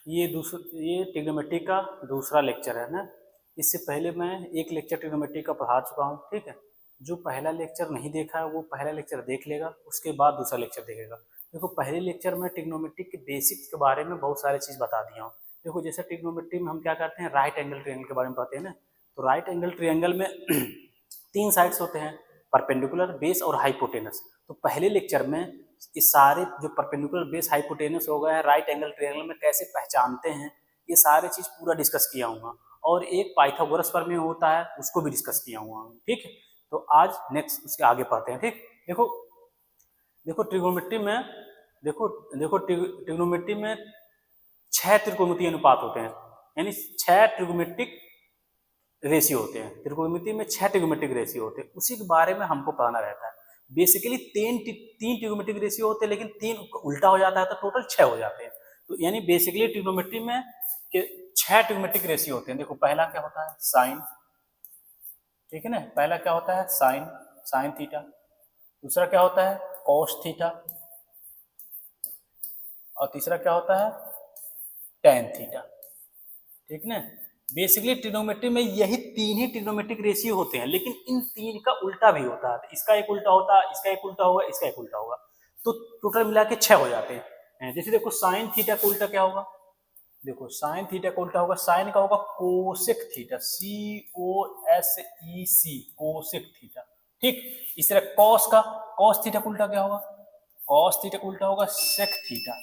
ये ट्रिग्नोमेट्री का दूसरा लेक्चर है ना। इससे पहले मैं एक लेक्चर ट्रिग्नोमेट्री का पढ़ा चुका हूँ, ठीक है। जो पहला लेक्चर नहीं देखा है वो पहला लेक्चर देख लेगा, उसके बाद दूसरा लेक्चर देखेगा। देखो पहले लेक्चर में ट्रिग्नोमेट्री के बेसिक्स के बारे में बहुत सारी चीज़ बता दिया हूँ। देखो जैसे ट्रिग्नोमेट्री में हम क्या करते हैं, राइट एंगल ट्रायंगल के बारे में पढ़ते हैं ना। तो राइट एंगल ट्रायंगल में तीन साइड्स होते हैं, परपेंडिकुलर, बेस और हाइपोटेनस। तो पहले लेक्चर में इस सारे जो परपेंडिकुलर, बेस, हाइपोटेनस हो गए हैं, राइट एंगल ट्रायंगल में कैसे पहचानते हैं, ये सारे चीज पूरा डिस्कस किया हूँ। और एक पाइथागोरस प्रमेय होता है उसको भी डिस्कस किया हुआ हूँ, ठीक है। तो आज नेक्स्ट उसके आगे पढ़ते हैं, ठीक। देखो देखो ट्रिग्नोमेट्री में देखो देखो ट्रिग्नोमेट्री में 6 त्रिकोणमितीय अनुपात होते हैं, यानी 6 ट्रिग्नोमेट्रिक रेशियो होते हैं। त्रिकोणमिति में 6 ट्रिग्नोमेट्रिक रेशियो होते हैं, उसी के बारे में हमको पढ़ना रहता है। बेसिकली तीन ट्रिग्नोमेट्रिक रेशियो होते हैं, लेकिन 3 उल्टा हो जाता है तो टोटल 6 हो जाते हैं। तो यानी बेसिकली ट्रिग्नोमेट्री में 6 ट्रिग्नोमेट्रिक रेशियो होते हैं। देखो पहला क्या होता है, साइन, ठीक है ना। पहला क्या होता है, साइन, साइन थीटा। दूसरा क्या होता है, कॉस थीटा। और तीसरा क्या होता है, टेन थीटा, ठीक ना। बेसिकली ट्रिग्नोमेट्री में यही 3 ही ट्रिग्नोमेट्रिक रेशियो होते हैं, लेकिन इन 3 का उल्टा भी होता है। इसका एक उल्टा होता है, इसका एक उल्टा होगा, इसका एक उल्टा होगा, तो टोटल मिला के 6 हो जाते हैं। जैसे देखो साइन थीटा का उल्टा क्या होगा, देखो साइन थीटा का उल्टा होगा, साइन का होगा cosec theta, COSEC, cosec theta, ठीक। इस तरह कॉस का, कॉस थीटा का उल्टा क्या होगा, कॉस थीटा का उल्टा होगा सेक थीटा,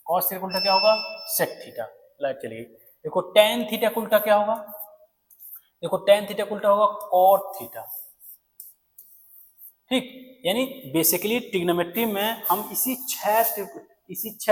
कॉस थीटा का उल्टा क्या होगा, सेक थीटा। लाइट चलिए। देखो टेन थीटा का उल्टा क्या होगा, देखो टेन थीटा का उल्टा होगा कॉट थीटा, ठीक। यानी बेसिकली ट्रिग्नोमेट्री में हम इसी छह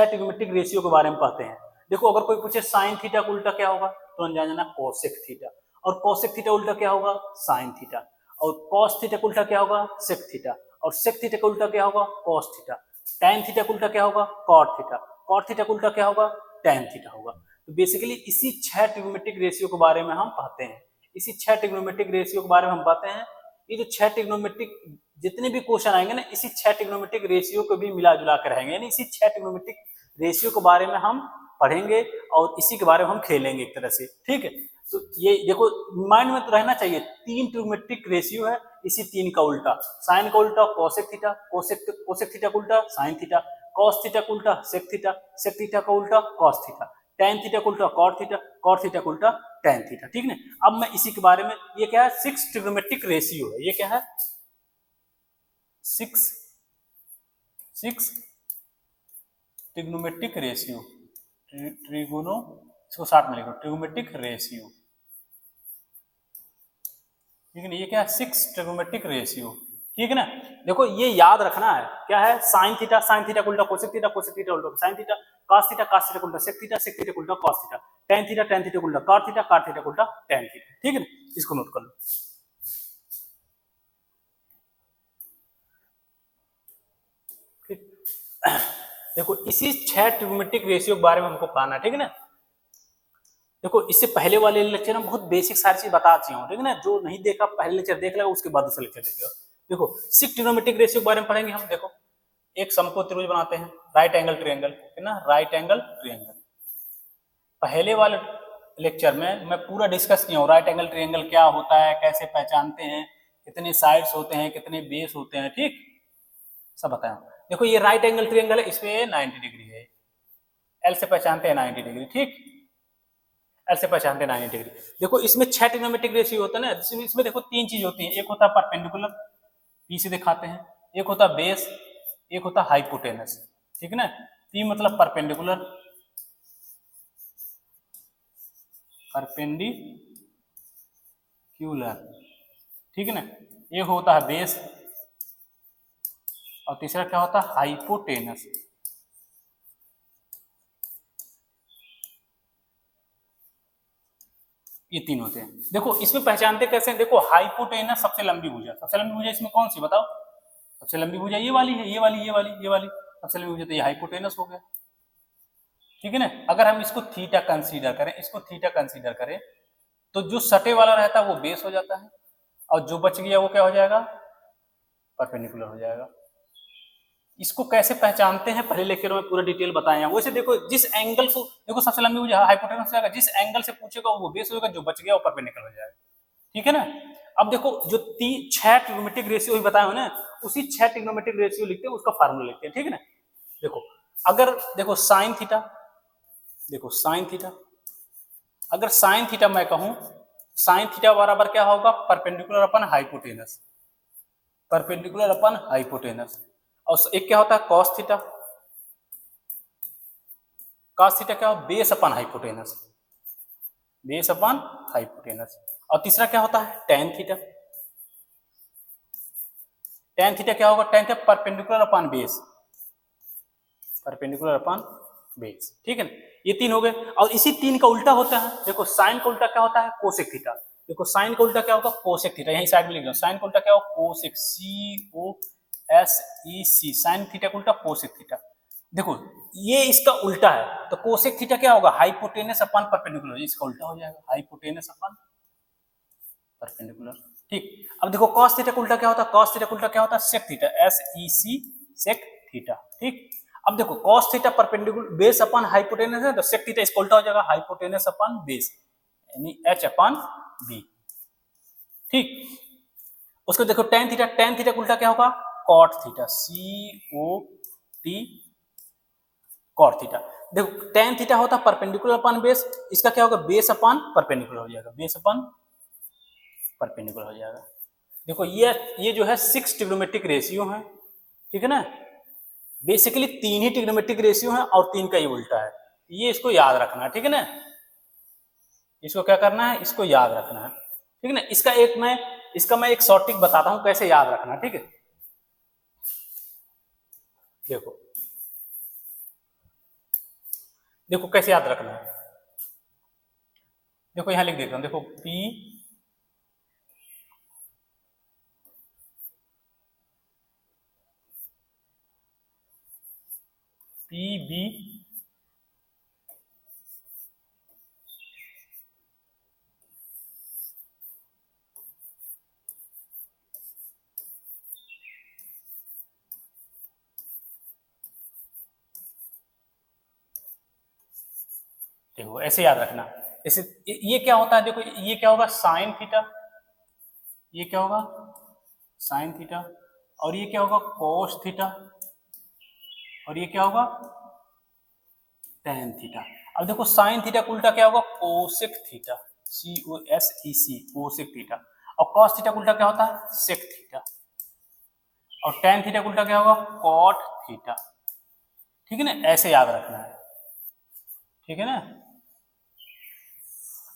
ट्रिग्नोमेट्रिक रेशियो के बारे में पढ़ते हैं। देखो अगर कोई पूछे साइन थीटा का उल्टा क्या होगा, तो जान जाना कोसेक थीटा। और कोसेक थीटा उल्टा क्या होगा, साइन थीटा। और कॉस थीटा का उल्टा क्या होगा, सेक थीटा। और सेक थीटा का उल्टा क्या होगा, कॉस थीटा। टेन थीटा का उल्टा क्या होगा, कॉट थीटा। कॉट थीटा का उल्टा क्या होगा, टेन थीटा होगा। तो बेसिकली इसी 6 ट्रिग्नोमेट्रिक रेशियो के बारे में हम पढ़ते हैं। इसी 6 ट्रिग्नोमेट्रिक रेशियो के बारे में हम पढ़ते हैं। ये जो 6 ट्रिग्नोमेट्रिक जितने भी क्वेश्चन आएंगे ना, इसी 6 ट्रिग्नोमेट्रिक रेशियो को भी मिला जुला कर रहेंगे, यानी इसी 6 ट्रिग्नोमेट्रिक रेशियो के बारे में हम पढ़ेंगे और इसी के बारे में हम खेलेंगे एक तरह से, ठीक है। तो ये देखो माइंड में तो रहना चाहिए, 3 ट्रिग्नोमेट्रिक रेशियो है, इसी 3 का उल्टा, साइन का उल्टा कोसेक थीटा, कोसेक थीटा का उल्टा साइन थीटा, कॉस थीटा का उल्टा सेक थीटा, सेक थीटा का उल्टा कॉस थीटा, टेन थीटा का उल्टा कॉट थीटा, कॉट थीटा का उल्टा टेन थीटा, ठीक है। अब मैं इसी के बारे में, ये क्या है, 6 ट्रिग्नोमेट्रिक रेशियो है। ये क्या है, 6 ट्रिग्नोमेट्रिक रेशियो, ट्रिगोनो, इसको साथ में लिखो, ट्रिग्नोमेट्रिक रेशियो, ठीक है ना। ये क्या है, 6 ट्रिग्नोमेट्रिक रेशियो, ठीक है ना। देखो ये याद रखना है, क्या है, साइन थीटा, साइन थीटा उल्टा कोसेक थीटा, कोसेक थीटा उल्टा sine theta, cos theta, cos theta उल्टा सेक थीटा, सेक थीटा उल्टा cos theta, tan theta, tan theta उल्टा कॉट थीटा, कॉट थीटा उल्टा टेन थीटा, ठीक है ना। इसको नोट कर लो। देखो इसी 6 ट्रिग्नोमेट्रिक रेशियो के बारे में हमको पढ़ना है, ठीक है ना। देखो इससे पहले वाले लेक्चर में बहुत बेसिक सारी चीज बता चुका हूँ, ठीक है ना। जो नहीं देखा पहले लेक्चर देख लेगा, उसके बाद दूसरा लेक्चर देखेगा। देखो 6 ट्रिग्नोमेट्रिक रेशियो के बारे में पढ़ेंगे हम। देखो एक समकोण त्रिभुज बनाते हैं, राइट एंगल ट्रायंगल, है ना, राइट एंगल ट्रायंगल। पहले वाले लेक्चर में मैं पूरा डिस्कस किया हूँ राइट एंगल ट्रायंगल क्या होता है, कैसे पहचानते हैं, कितने साइड्स होते हैं, कितने बेस होते हैं, ठीक, सब बताया। देखो ये राइट एंगल ट्रायंगल है, इसमें 90 डिग्री है, एल से पहचानते हैं 90 डिग्री, ठीक, एल से पहचानते हैं 90 डिग्री। देखो इसमें 6 ट्रिग्नोमेट्रिक रेशियो होता है ना, इसमें देखो 3 चीज होती है, एक होता है परपेंडिकुलर, पी से दिखाते हैं, एक होता है बेस, एक होता है हाइपोटेनस, ठीक है ना। पी मतलब परपेंडिकुलर, परपेंडिक्यूलर, ठीक है ना। एक होता है बेस और तीसरा क्या होता है, हाइपोटेनस। ये 3 होते हैं। देखो इसमें पहचानते कैसे हैं, देखो हाइपोटेनस सबसे लंबी भुजा, सबसे लंबी भुजा इसमें कौन सी बताओ, सबसे लंबी भुजा ये वाली है, ये वाली, ये वाली, ये वाली सबसे लंबी भुजा, तो ये हाइपोटेनस हो गया, ठीक है ना। अगर हम इसको थीटा कंसीडर करें, इसको थीटा कंसीडर करें, तो जो सटे वाला रहता है वो बेस हो जाता है, और जो बच गया वो क्या हो जाएगा, परपेंडिकुलर हो जाएगा। इसको कैसे पहचानते हैं पहले लेक्चर में पूरा डिटेल बताए हैं। वैसे देखो जिस एंगल को देखो सबसे लंबी भुजा हाइपोटेनस हो जाएगा, जिस एंगल से पूछेगा वो बेस होगा, जो बच गया वो परपेंडिकुलर हो जाएगा। ठीक है ना। अब देखो जो 6 ट्रिग्नोमेट्रिक रेशियो ही बताया हो ना, उसी 6 ट्रिग्नोमेट्रिक रेशियो लिखते हैं, उसका फार्मूला लिखते हैं। ठीक है ना। देखो अगर देखो साइन थीटा, देखो साइन थीटा, अगर साइन थीटा मैं कहूं, साइन थीटा बराबर क्या होगा, perpendicular upon hypotenuse, perpendicular upon hypotenuse. और एक क्या होता है कॉस थीटा, कॉस थीटा क्या हो, बेस अपन हाइपोटेनस, बेस अपन हाइपोटेनस। और तीसरा क्या होता है टेन थीटा, टेन थीटा क्या होगा, tan theta perpendicular upon base, perpendicular upon base. ठीक है ना, ये तीन हो गए। और इसी तीन का उल्टा होता है, देखो साइन का उल्टा क्या होता है कोसेक थीटा, देखो साइन का उल्टा क्या होगा कोसेक थीटा, यही साइड में लिख दो, साइन का उल्टा क्या होगा कोसेक, COSEC, साइन थीटा का उल्टा कोसेक थीटा। देखो ये इसका उल्टा है, तो कोसेक थीटा क्या होगा हाइपोटेनस अपन परपेंडिकुलर, इसका उल्टा हो जाएगा हाइपोटेनस अपन परपेंडिकुलर। ठीक, अब देखो cos थीटा का उल्टा क्या होता है, cos थीटा का उल्टा क्या होता है sec theta, SEC sec theta. ठीक, अब देखो cos थीटा परपेंडिकुलर बेस अपन हाइपोटेनस है, तो sec थीटा इसका उल्टा हो जाएगा हाइपोटेनस अपन बेस, यानी H अपन B। ठीक, उसको देखो tan थीटा, tan थीटा का उल्टा क्या होगा cot theta, COT cot theta. देखो tan थीटा होता है परपेंडिकुलर अपन बेस, इसका क्या होगा बेस अपन परपेंडिकुलर हो जाएगा, बेस अपन परपेंडिकुलर हो जाएगा। देखो ये जो है 6 ट्रिग्नोमेट्रिक रेशियो है। ठीक है ना, बेसिकली 3 ही ट्रिग्नोमेट्रिक रेशियो है और 3 का ही उल्टा है, ये इसको याद रखना है। ठीक है ना, इसको क्या करना है, इसको याद रखना है। ठीक है ना, इसका मैं एक शॉर्ट ट्रिक बताता हूं कैसे याद रखना। ठीक है, देखो देखो कैसे याद रखना है, देखो यहां लिख देता हूं, देखो PB देखो ऐसे याद रखना। जैसे ये क्या होता है, देखो ये क्या होगा साइन थीटा, ये क्या होगा साइन थीटा, और ये क्या होगा कोस थीटा, और ये क्या होगा टेन थीटा। अब देखो साइन थीटा का उल्टा क्या होगा cosec theta, COSEC cosec theta. और कॉस थीटा का उल्टा क्या होता है सेक थीटा, और टेन थीटा का उल्टा क्या होगा कॉट थीटा। ठीक है ना, ऐसे याद रखना है। ठीक है ना,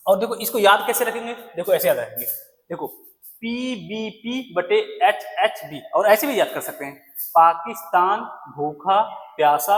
और देखो इसको याद कैसे रखेंगे, देखो ऐसे याद रखेंगे, देखो PBP बटे HHB, और ऐसे भी याद कर सकते हैं पाकिस्तान भूखा प्यासा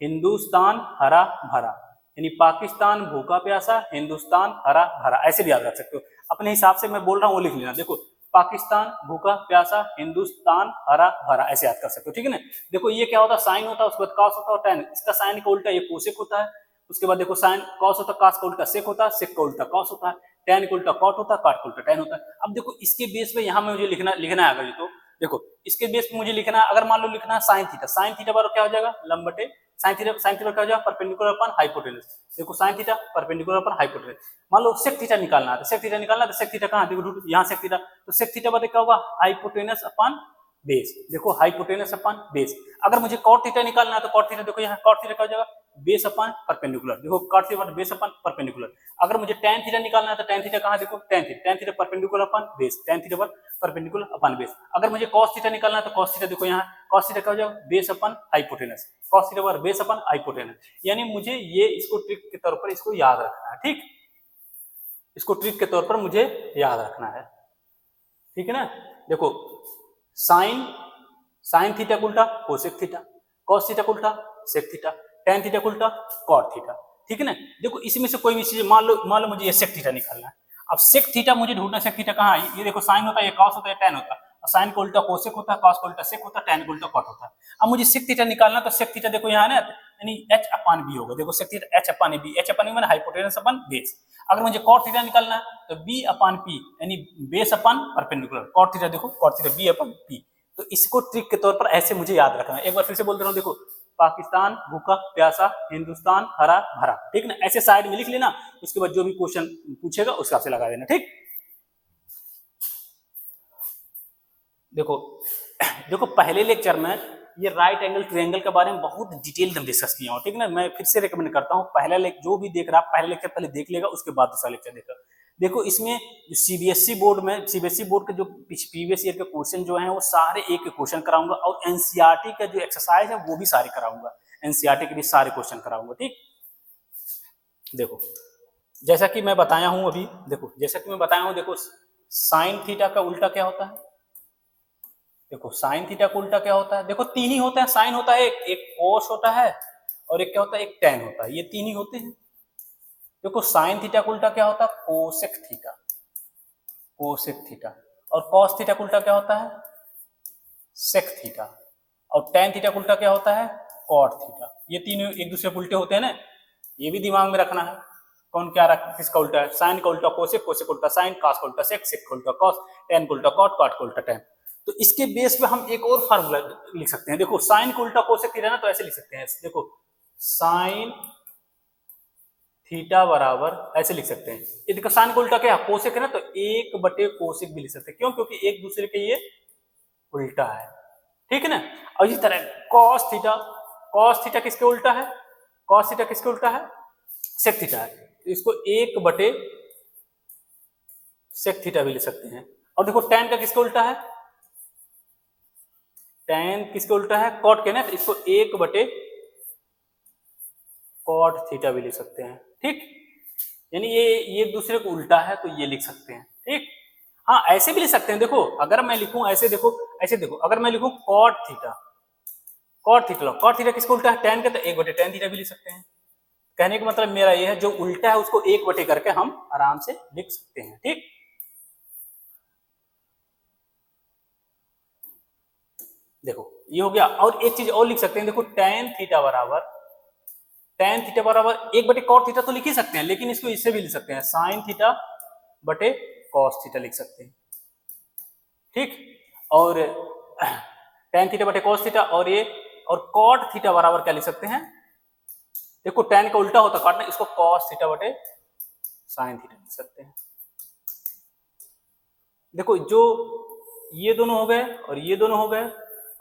हिंदुस्तान हरा भरा, यानी पाकिस्तान भूखा प्यासा हिंदुस्तान हरा भरा, ऐसे भी याद रख सकते हो। अपने हिसाब से मैं बोल रहा हूँ वो लिख लेना, देखो पाकिस्तान भूखा प्यासा हिंदुस्तान हरा भरा, ऐसे याद कर सकते हो। ठीक है ना, देखो ये क्या होता है साइन होता है, उसके बाद कॉस होता है, टेन, इसका साइन का उल्टा ये कोसेक होता है, उसके बाद देखो साइन कॉस होता है, कॉस का उल्टा सेक होता है, सेक का उल्टा कॉस होता है, टेन का उल्टा कॉट होता है, कॉट का उल्टा टेन होता है। अब देखो इसके बेस पे यहाँ में मुझे लिखना है अगर, तो देखो इसके बेस पे मुझे लिखना है, अगर मान लो लिखना है साइन थीटा, साइन थीटा बराबर क्या हो जाएगा लंब बटे साइन थीटा क्या हो जाएगा परपेंडिकुलर अपन हाइपोटेनस। देखो sine theta perpendicular upon hypotenuse. मान लो सेक थीटा निकालना है, तो सेक थीटा निकालना है, तो सेक थीटा कहाँ, देखो रूट यहाँ सेक थीटा, तो सेक थीटा बराबर क्या होगा हाइपोटेनस अपन बेस, देखो हाइपोटेनस अपन बेस। अगर मुझे कॉट थीटा निकालना है, तो कॉट थीटा देखो यहाँ कॉट थीटा क्या हो जाएगा बेस अपन परपेंडिकुलर, देखो कॉट थीटा बेस अपन परपेंडिकुलर। अगर मुझे tan थीटा निकालना है, तो tan थीटा कहाँ, देखो tan theta perpendicular upon base, tan theta पर परपेंडिकुलर अपन बेस। अगर मुझे cos थीटा निकालना है, तो cos थीटा देखो यहाँ cos थीटा क्या हो जाएगा बेस अपन हाइपोटेनस, cos थीटा पर बेस अपन हाइपोटेनस। यानी मुझे ये इसको ट्रिक के तौर पर इसको याद रखना है। ठीक, इसको ट्रिक के तौर पर मुझे याद रखना है। ठीक है ना, देखो साइन थीटा का उल्टा कोसेक थीटा, cos थीटा का उल्टा सेक थीटा, tan थीटा का उल्टा cot थीटा। ठीक है ना, देखो इसमें से कोई भी चीज मान लो मुझे ये सेक थीटा निकालना है। अब सेक थीटा मुझे ढूंढना, सेक थीटा कहाँ है, ये देखो साइन होता है, ये cos होता है, tan होता है, और साइन का उल्टा कोसेक होता है, cos का उल्टा सेक होता है, tan का उल्टा cot होता है। अब मुझे सेक थीटा निकालना, तो सेक थीटा देखो यहाँ है ना, यानी H अपन B होगा, देखो सेक थीटा H अपन B, H अपन B माने हाइपोटेनस अपन बेस। अगर मुझे cot थीटा निकालना है, तो B अपन P, यानी बेस अपन परपेंडिकुलर, cot थीटा देखो cot थीटा B अपन P, तो इसको ट्रिक के तौर पर ऐसे मुझे याद रखना है। एक बार फिर से बोल दे रहा हूँ, देखो पाकिस्तान भूखा प्यासा, हिंदुस्तान हरा भरा, ठीक ना, ऐसे साइड में लिख लेना। उसके बाद जो भी क्वेश्चन पूछेगा उस हिसाब से लगा देना, ठीक। देखो देखो पहले लेक्चर में ये राइट एंगल ट्रायंगल के बारे में बहुत डिटेल में डिस्कस किया हूँ, ठीक ना। मैं फिर से रिकमेंड करता हूँ, पहला जो भी देख रहा है पहले लेक्चर पहले देख लेगा, उसके बाद दूसरा लेक्चर देखेगा। देखो इसमें जो सीबीएसई बोर्ड के जो प्रीवियस ईयर के क्वेश्चन जो हैं वो सारे एक क्वेश्चन कराऊंगा, और एनसीईआरटी का जो एक्सरसाइज है वो भी सारे कराऊंगा, एनसीईआरटी के भी सारे क्वेश्चन कराऊंगा, ठीक। देखो जैसा कि मैं बताया हूं अभी, देखो साइन थीटा का उल्टा क्या होता है। देखो साइन थीटा का उल्टा क्या होता है, देखो तीन ही होता है, साइन होता है एक कोस होता है, और एक क्या होता है, एक टेन होता है, ये तीन ही होते हैं। देखो साइन थीटा का उल्टा क्या होता है, कोसेक थीटा, और कॉस थीटा का उल्टा क्या होता है, सेक थीटा, और टेन थीटा का उल्टा क्या होता है, कॉट थीटा। ये तीनों एक दूसरे के उल्टे होते हैं ना, ये भी दिमाग में रखना है। कौन क्या रख किसका उल्टा है, साइन का उल्टा कोसेक, कोसेक उल्टा साइन, कॉस का उल्टा सेक, सेक का उल्टा कॉस, टेन का उल्टा कॉट, कॉट का उल्टा टेन। तो इसके बेस पे हम एक और फार्मूला लिख सकते हैं। देखो साइन का उल्टा कोसेक थीटा ना, तो ऐसे लिख सकते हैं, देखो साइन थीटा बराबर ऐसे लिख सकते हैं। ये देखो साइन का उल्टा क्या है, कोसेक है ना, तो एक बटे कोसेक भी लिख सकते हैं। क्यों, क्योंकि एक दूसरे के ये उल्टा है, ठीक है ना। और इसी तरह कॉस थीटा किसके उल्टा है, कॉस थीटा किसके उल्टा है, सेक थीटा है, तो इसको एक बटे सेक थीटा भी लिख सकते हैं। और देखो टेन का किसके उल्टा है, टेन किसके उल्टा है, कॉट के ना, तो इसको एक बटे कॉट थीटा भी लिख सकते हैं, ठीक। यानी ये दूसरे को उल्टा है तो ये लिख सकते हैं, ठीक। हाँ ऐसे भी लिख सकते हैं, देखो अगर मैं लिखूं ऐसे, देखो अगर मैं लिखूं कॉट थीटा किसको उल्टा है, टेन का, तो एक बटे टेन थीटा भी लिख सकते हैं। कहने का मतलब मेरा ये है, जो उल्टा है उसको एक बटे करके हम आराम से लिख सकते हैं, ठीक। देखो ये हो गया, और एक चीज और लिख सकते हैं, देखो टेन थीटा बराबर एक बटे कॉट थीटा तो लिख ही सकते हैं, लेकिन इसको इससे भी लिख सकते हैं, साइन थीटा बटे कॉस थीटा लिख सकते हैं, ठीक। और टेन थीटा बटे कॉस थीटा, और कॉट थीटा बराबर क्या लिख सकते हैं, देखो टेन का उल्टा होता काटना, इसको कॉस थीटा बटे साइन थीटा लिख सकते हैं। देखो जो ये दोनों हो गए और ये दोनों हो गए,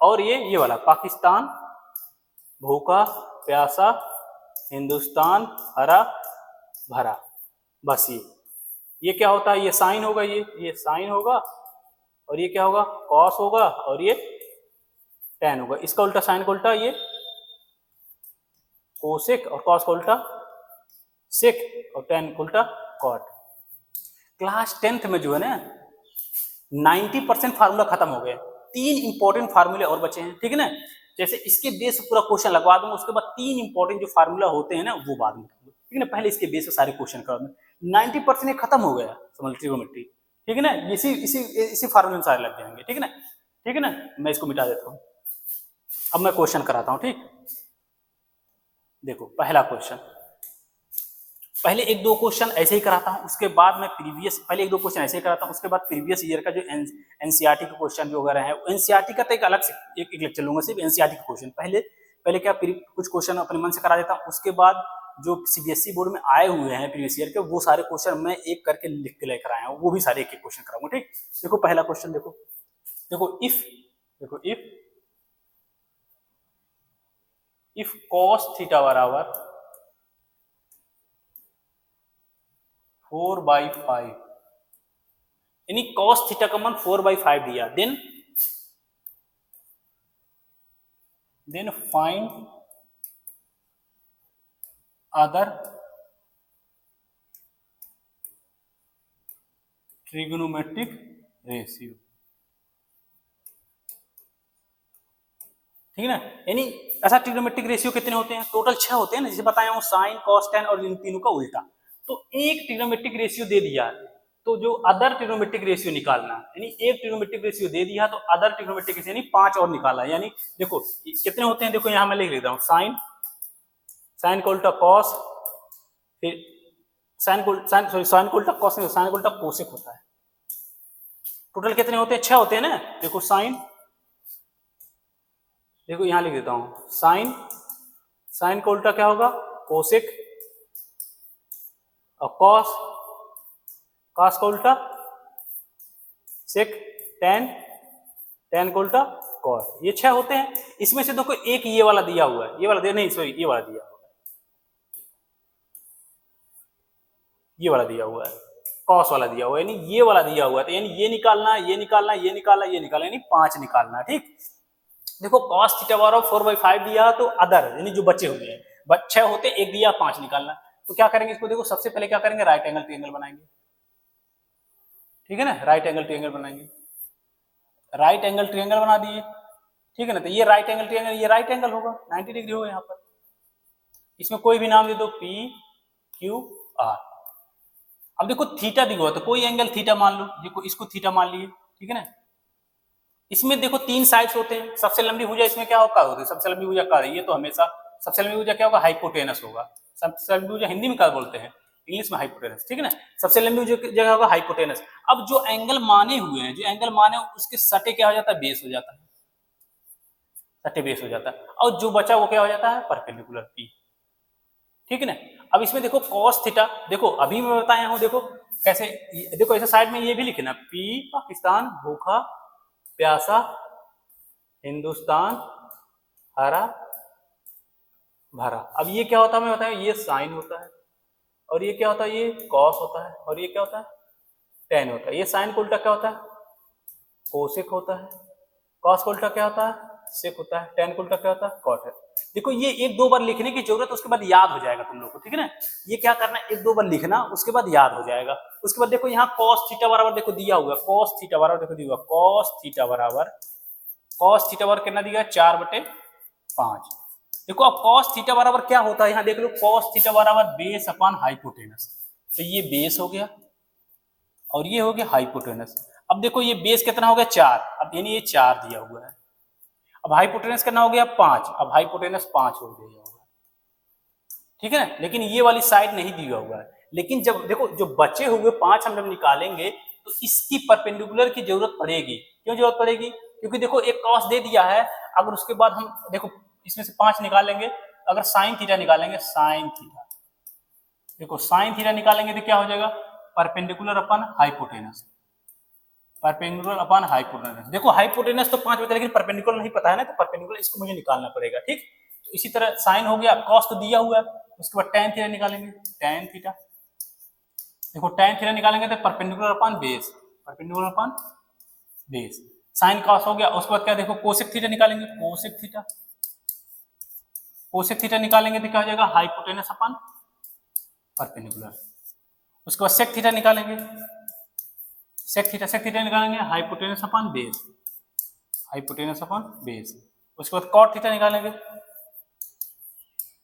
और ये वाला पाकिस्तान भूखा प्यासा, हिंदुस्तान हरा भरा, बस ये क्या होता है, ये साइन होगा, ये साइन होगा, और ये क्या होगा, कॉस होगा, और ये टेन होगा। इसका उल्टा साइन का उल्टा ये कोसेक, और कॉस का उल्टा सेक, और टेन का उल्टा कॉट। क्लास 10th में जो है ना 90% फार्मूला खत्म हो गए, 3 इंपॉर्टेंट फार्मूले और बचे हैं, ठीक है ना। जैसे इसके बेस पूरा क्वेश्चन लगवा दूंगा, उसके बाद 3 इंपॉर्टेंट जो फार्मूला होते हैं ना वो बाद में, ठीक है ना। पहले इसके बेस पे सारे क्वेश्चन कर दूं, 90% खत्म हो गया समझ ट्रिग्नोमेट्री, ठीक है ना। इसी फार्मूले में सारे लग जाएंगे, ठीक है ना, ठीक है ना। मैं इसको मिटा देता हूँ, अब मैं क्वेश्चन कराता हूँ, ठीक। देखो पहला क्वेश्चन, पहले एक दो क्वेश्चन ऐसे ही कराता हूं, उसके बाद मैं पहले एक दो क्वेश्चन ऐसे ही कराता हूं, उसके बाद प्रीवियस ईयर का जो एनसीईआरटी के क्वेश्चन जो वगैरह है, एनसीईआरटी का तो एक अलग से एक लेक्चर लूंगा सिर्फ एनसीईआरटी के क्वेश्चन। पहले क्या कुछ क्वेश्चन अपने मन से करा देता हूं, उसके बाद जो सीबीएसई बोर्ड में आए हुए हैं प्रीवियस ईयर के, वो सारे क्वेश्चन मैं एक करके लिख के लेकर आया हूँ, वो भी सारे एक एक क्वेश्चन कराऊंगा, ठीक। देखो पहला क्वेश्चन, देखो इफ कॉस थीटा बराबर 4/5, यानी cos थीटा का मान 4/5 दिया, then find other trigonometric ratio, ठीक है ना। यानी ऐसा ट्रिग्नोमेट्रिक रेशियो कितने होते हैं, टोटल 6 होते हैं ना, जैसे बताया हूं साइन कॉस टेन और इन तीनों का उल्टा। तो एक ट्रिग्नोमेट्रिक रेशियो दे दिया, तो जो अदर ट्रिग्नोमेट्रिक रेशियो निकालना, यानी एक ट्रिग्नोमेट्रिक रेशियो दे दिया तो अदर ट्रिग्नोमेट्रिक रेशियो यानी 5 और निकाला, यानी देखो कितने होते हैं, देखो यहां मैं लिख देता हूं, साइन का उल्टा कॉस, फिर साइन का उल्टा कॉस नहीं, साइन का उल्टा कोसेक होता है। टोटल कितने होते हैं, 6 होते हैं ना। देखो साइन देखो यहाँ लिख देता हूँ, साइन, साइन का उल्टा क्या होगा, कोसेक, और कॉस, कॉस का उल्टा सेक, टेन, टेन का उल्टा कॉस। ये 6 होते हैं। इसमें से देखो एक ये वाला दिया हुआ है, ये वाला नहीं सॉरी ये वाला दिया हुआ है, ये वाला दिया हुआ है, कॉस वाला दिया हुआ है, यानी ये वाला दिया हुआ है। तो यानी ये निकालना, ये निकालना, ये निकालना, ये निकालना, यानी 5 निकालना। ठीक, देखो कॉस थीटा बराबर 4/5 दिया तो अदर यानी जो बचे हुए हैं 6 होते, एक दिया 5 निकालना। तो क्या करेंगे इसको, देखो सबसे पहले क्या करेंगे, राइट एंगल ट्रायंगल बनाएंगे। ठीक है ना, राइट एंगल ट्रायंगल बनाएंगे, राइट एंगल ट्रायंगल बना दिए। ठीक है ना, तो ये राइट एंगल ट्रायंगल, ये राइट एंगल होगा, 90 डिग्री होगा यहाँ पर। इसमें कोई भी नाम दे दो, पी क्यू आर। अब देखो थीटा दी हुआ तो कोई एंगल थीटा मान लो, देखो इसको थीटा मान लिए। ठीक है ना, इसमें देखो 3 साइड्स होते हैं, सबसे लंबी भुजा इसमें क्या होगा, होती है सबसे लंबी भुजा का, ये तो हमेशा सबसे लंबी भुजा क्या होगा, हाइपोटेनस होगा। सबसे लंबी भुजा हिंदी में क्या बोलते हैं, इंग्लिश में हाइपोटेनस। ठीक है ना, सबसे लंबी जगह होगा हाइपोटेनस। अब जो एंगल माने हुए हैं, जो एंगल माने उसके सटे क्या हो जाता है, बेस हो जाता है, सटे बेस हो जाता है, और जो बचा वो क्या हो जाता है, परपेंडिकुलर पी। ठीक है ना, अब इसमें देखो कॉस थीटा, देखो अभी मैं बताया हूं, देखो कैसे, देखो ऐसे साइड में ये भी लिखे ना, पी पाकिस्तान भूखा प्यासा हिंदुस्तान हरा भरा। अब ये क्या होता है मैं बताया, ये साइन होता है, और ये क्या होता है, ये कॉस होता है, और ये क्या होता है, टेन होता है। ये साइन को उल्टा क्या होता है, कोसेक होता है, कॉस को उल्टा क्या होता है, सेक होता है, टेन को उल्टा क्या होता है, कॉट है। देखो ये 1-2 बार लिखने की जरूरत, उसके बाद याद हो जाएगा तुम लोग को। ठीक है ना, ये क्या करना है, 1-2 बार लिखना, उसके बाद याद हो जाएगा। उसके बाद देखो यहाँ कॉस थीटा बराबर देखो दिया हुआ है, कॉस थीटा बराबर देखो दिया हुआ, कॉस थीटा बराबर, कॉस थीटा बराबर कितना दिया है, 4/5। देखो अब कॉस थीटा बराबर क्या होता है, यहाँ देख लो, कॉस थीटा बराबर बेस अपॉन हाइपोटेनस। तो ये बेस हो गया और ये हो गया हाइपोटेनस। अब देखो ये बेस कितना हो गया, 4, अब यानी ये 4 दिया हुआ है। अब हाइपोटेनस कितना हो गया, 5, अब हाइपोटेनस 5 हो गया होगा। ठीक है ना, लेकिन ये वाली साइड नहीं दिया हुआ है। लेकिन जब देखो जो बचे हुए 5 हम जब निकालेंगे तो इसकी परपेंडिकुलर की जरूरत पड़ेगी। क्यों जरूरत पड़ेगी, क्योंकि देखो एक कॉस दे दिया है, अगर उसके बाद हम देखो इसमें से 5 निकालेंगे, अगर साइन थीटा निकालेंगे, साइन थीटा, देखो साइन थीटा निकालेंगे तो क्या हो जाएगा, perpendicular upon hypotenuse, perpendicular upon hypotenuse. देखो हाइपोटेनस तो 5 बचा, लेकिन परपेंडिकुलर नहीं पता है ना, तो परपेंडिकुलर इसको मुझे निकालना पड़ेगा। ठीक, तो इसी तरह साइन हो गया, कॉस तो दिया हुआ है, उसके बाद टेन थीटा निकालेंगे, टेन थीटा, देखो टेन थीटा निकालेंगे तो perpendicular upon base, perpendicular upon base, sine cos हो गया। उसके बाद क्या, देखो कोसेक थीटा निकालेंगे, कोसेक थीटा, कोसेक थीटा निकालेंगे तो क्या हो जाएगा, हाइपोटेनस अपॉन परपेंडिकुलर। उसके बाद सेक थीटा निकालेंगे, सेक थीटा निकालेंगे, hypotenuse upon base, hypotenuse upon base. उसके बाद कॉट थीटा निकालेंगे,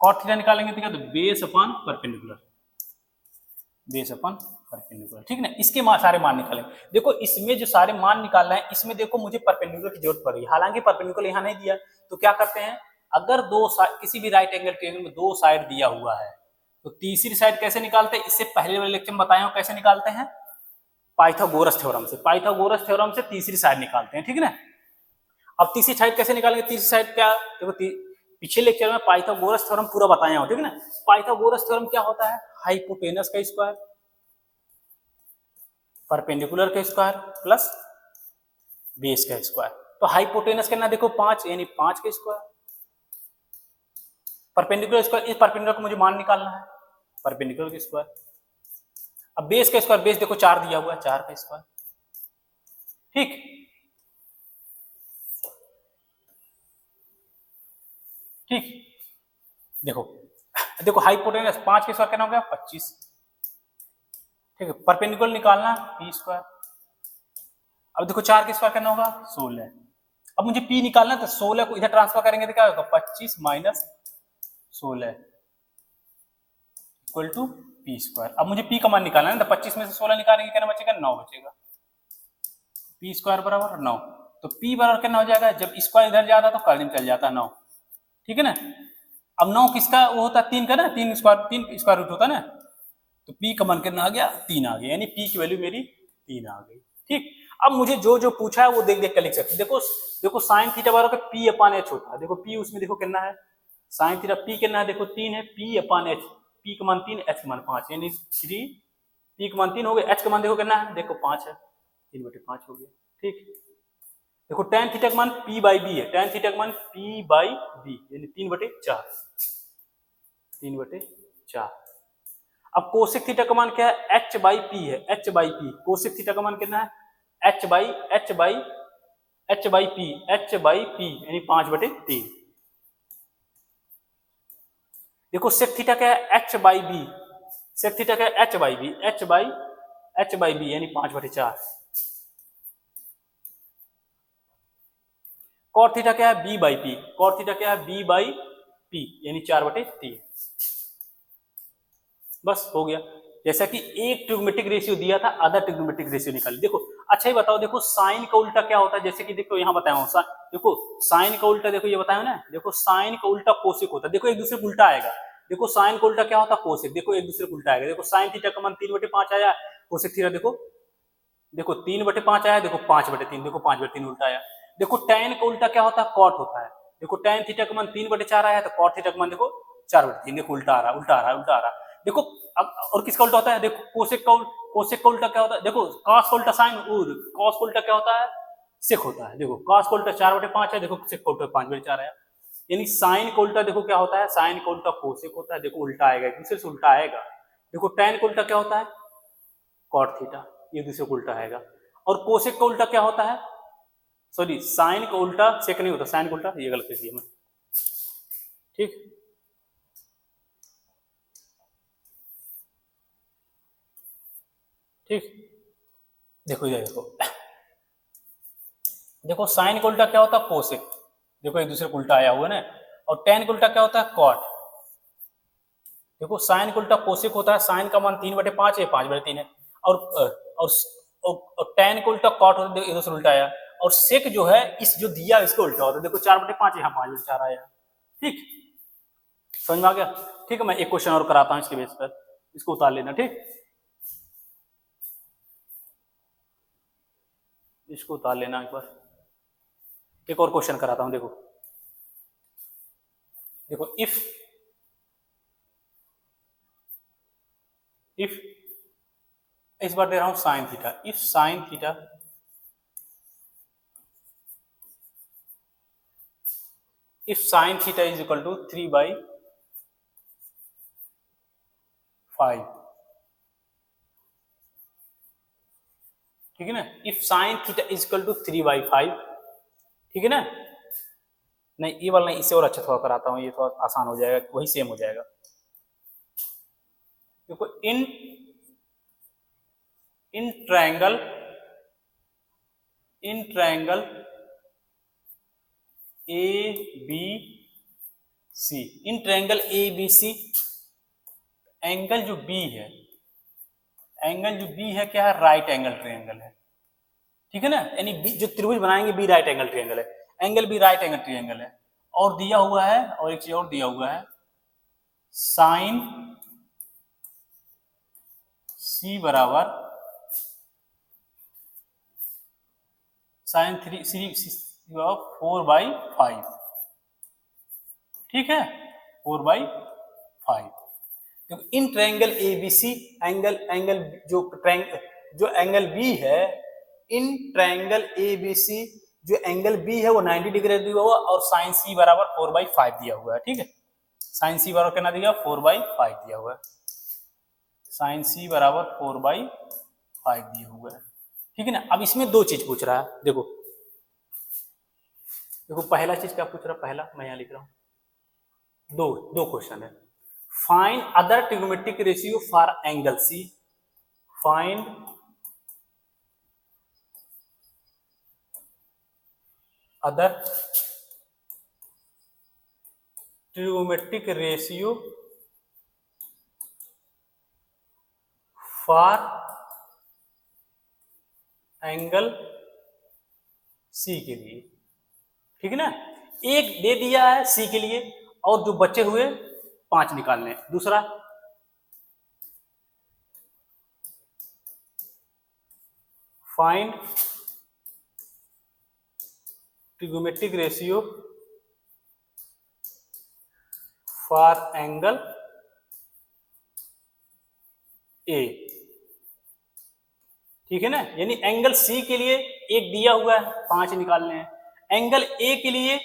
कॉट थीटा निकालेंगे तो क्या, तो base upon perpendicular, base upon perpendicular. ठीक ना, इसके सारे मान निकालेंगे। देखो इसमें जो सारे मान निकालना है, इसमें देखो मुझे परपेंडिकुलर की जरूरत पड़ रही है, हालांकि परपेंडिकुलर यहाँ नहीं दिया, तो क्या करते हैं, अगर किसी भी राइट एंगल ट्रायंगल में 2 साइड दिया हुआ है तो तीसरी साइड कैसे निकालते हैं, इससे पहले वाले लेक्चर में बताया हूं कैसे निकालते हैं, पाइथागोरस थ्योरम से, पाइथागोरस थ्योरम से तीसरी साइड निकालते हैं। ठीक है ना, अब तीसरी साइड कैसे निकालेंगे, तीसरी साइड क्या, देखो पिछले लेक्चर में पाइथागोरस थ्योरम पूरा बताया हूं। ठीक है ना, पाइथागोरस थ्योरम क्या होता है, हाइपोटेनस का स्क्वायर, परपेंडिकुलर का स्क्वायर प्लस बेस का स्क्वायर। तो हाइपोटेनस कितना, देखो 5, यानी 5 का स्क्वायर, परपेंडिकुलर स्क्वायर, इस परपेंडिकुलर को मुझे मान निकालना है, परपेंडिकुलर का स्क्वायर। अब बेस का स्क्वायर, बेस देखो 4 दिया हुआ है, 4 का स्क्वायर। ठीक, ठीक, देखो देखो हाइपोटेनस 5 के स्क्वायर कितना हो गया, 25। ठीक है, परपेंडिकुलर निकालना, पी स्क्वायर। अब देखो 4 के स्क्वायर कितना होगा, 16। अब मुझे पी निकालना, तो 16 को इधर ट्रांसफर करेंगे तो क्या होगा, 25 minus 16 equal to P square. अब मुझे पी का मान निकालना है, तो 25 में से 16 निकालेंगे कितना बचेगा, 9 बचेगा, पी स्क्वायर बराबर 9। तो पी बराबर कितना हो जाएगा, जब स्क्वायर इधर जाता तो कर्ल में चल जाता 9। ठीक है ना, अब 9 किसका वो होता है, 3 का ना, 3 स्क्वायर रूट होता है ना, तो पी का मान कितना आ गया, 3 आ गया, यानी पी की वैल्यू मेरी 3 आ गई। ठीक, अब मुझे जो जो पूछा है वो देख देख कर लिख सकते। देखो देखो साइन थीटा बराबर पी अपान एच होता है। देखो पी उसमें देखो कितना है, साइन थीटा पी कितना है, देखो 3 है, पी अपान एच, पी का मान 3, एच का मान 5, यानी 3, पी का मान 3 हो गया, एच का मान देखो कितना है, देखो 5 है, 3/5 हो गया। ठीक, देखो tan थीटा का मान p बाई बी है, tan थीटा का मान p बाई बी यानी 3/4, 3/4। अब कोसेक थीटा का मान क्या है, h बाई पी है, h by P, cosec theta का मान कितना है, h बाई पी यानी 5/3। देखो सेक थीटा क्या है, h by B, sec theta क्या है, h by B, h by B यानी 5/4। कॉट थीटा क्या है, b by P, cot theta क्या है, b बाई पी यानी 4/3। बस हो गया। जैसा कि एक ट्रिग्नोमेट्रिक रेशियो दिया था, अदर ट्रिग्नोमेट्रिक रेशियो निकाल। देखो अच्छा ही बताओ, देखो साइन का उल्टा क्या होता है, जैसे कि देखो यहाँ बताया हूँ, देखो साइन का उल्टा, देखो ये बताया ना, देखो साइन का उल्टा कोसेक होता है, देखो एक दूसरे को उल्टा आएगा। देखो साइन का उल्टा क्या होता है, कोसेक, देखो एक दूसरे को उल्टा आएगा। देखो साइन थीटा का मान 3/5 आया, कोसेक थीटा देखो, देखो 3/5 आया, देखो 5/3, देखो 5/3 उल्टा आया। देखो tan का उल्टा क्या होता है, कॉट होता है। देखो tan थीटा का मान 3/4 आया, तो कॉट थीटा का मान देखो 4/3, देखो उल्टा आ रहा, उल्टा आ रहा, उल्टा आ रहा। देखो अब और किसका उल्टा होता है, देखो कोसेक का उल्टा क्या होता है, देखो कॉस का उल्टा साइन, कॉस का उल्टा क्या होता है, सेक होता है। देखो कॉस का उल्टा 4/5 है, देखो सेक का उल्टा 5/4 आया। यानी साइन का उल्टा देखो क्या होता है, साइन का उल्टा कोसेक होता है, देखो उल्टा आएगा, एक दूसरे से उल्टा आएगा। देखो tan का उल्टा क्या होता है, कॉट थीटा, ये दूसरे को उल्टा आएगा। और कोसेक का उल्टा क्या होता है, सॉरी साइन का उल्टा सेक नहीं होता, साइन का उल्टा, ये गलत कर दिया मैं। ठीक, ठीक, देखो ये देखो, देखो साइन का उल्टा क्या होता है, कोसेक, देखो एक दूसरे को उल्टा आया हुआ है ना। और tan का उल्टा क्या होता है, कॉट। देखो साइन का उल्टा कोसेक होता है, साइन का मान 3/5 है, 5/3 है। और और, और tan का उल्टा कॉट होता है, एक दूसरे उल्टा आया। और सेक जो है, इस जो दिया इसको उल्टा होता है, देखो 4/5 यहाँ 5/4 आया। ठीक, समझ में आ गया। ठीक है, मैं एक क्वेश्चन और कराता हूँ इसके बेस पर, इसको उतार लेना। ठीक, इसको उतार लेना एक बार, एक और क्वेश्चन कराता हूँ। देखो देखो इफ इस बार दे रहा हूं sine theta, if sine theta is equal to 3/5, ठीक है ना। If sine theta is equal to 3/5, ठीक है ना। नहीं ये वाला नहीं, इससे और अच्छा थोड़ा कराता हूँ, ये थोड़ा आसान हो जाएगा, वही सेम हो जाएगा। देखो in triangle A B C, in triangle A B C, angle जो बी है, एंगल जो बी है क्या है, राइट एंगल ट्रायंगल है। ठीक है ना, यानी जो त्रिभुज बनाएंगे बी राइट एंगल ट्रायंगल है, angle B right angle triangle है। और दिया हुआ है, और एक चीज और दिया हुआ है, साइन सी बराबर साइन 4/5, ठीक है, 4/5। तो in triangle A B C, angle जो एंगल बी है, इन ट्रायंगल ए बी सी जो एंगल बी है वो 90 डिग्री दिया हुआ, और साइन सी बराबर 4/5 दिया हुआ है। ठीक है, साइन सी बराबर कितना दिया, 4/5 दिया हुआ है, साइन सी बराबर 4/5 दिया हुआ है। ठीक है ना। अब इसमें दो चीज पूछ रहा है, देखो देखो पहला चीज क्या पूछ रहा है, पहला मैं यहां लिख रहा हूं, दो क्वेश्चन है। Find other trigonometric ratio for angle C, find other trigonometric ratio for angle C के लिए। ठीक है ना, एक दे दिया है सी के लिए, और जो बचे हुए 5 निकालने। दूसरा find trigonometric ratio for angle A, ठीक है ना। यानी एंगल सी के लिए एक दिया हुआ है, 5 निकालने हैं, एंगल ए के लिए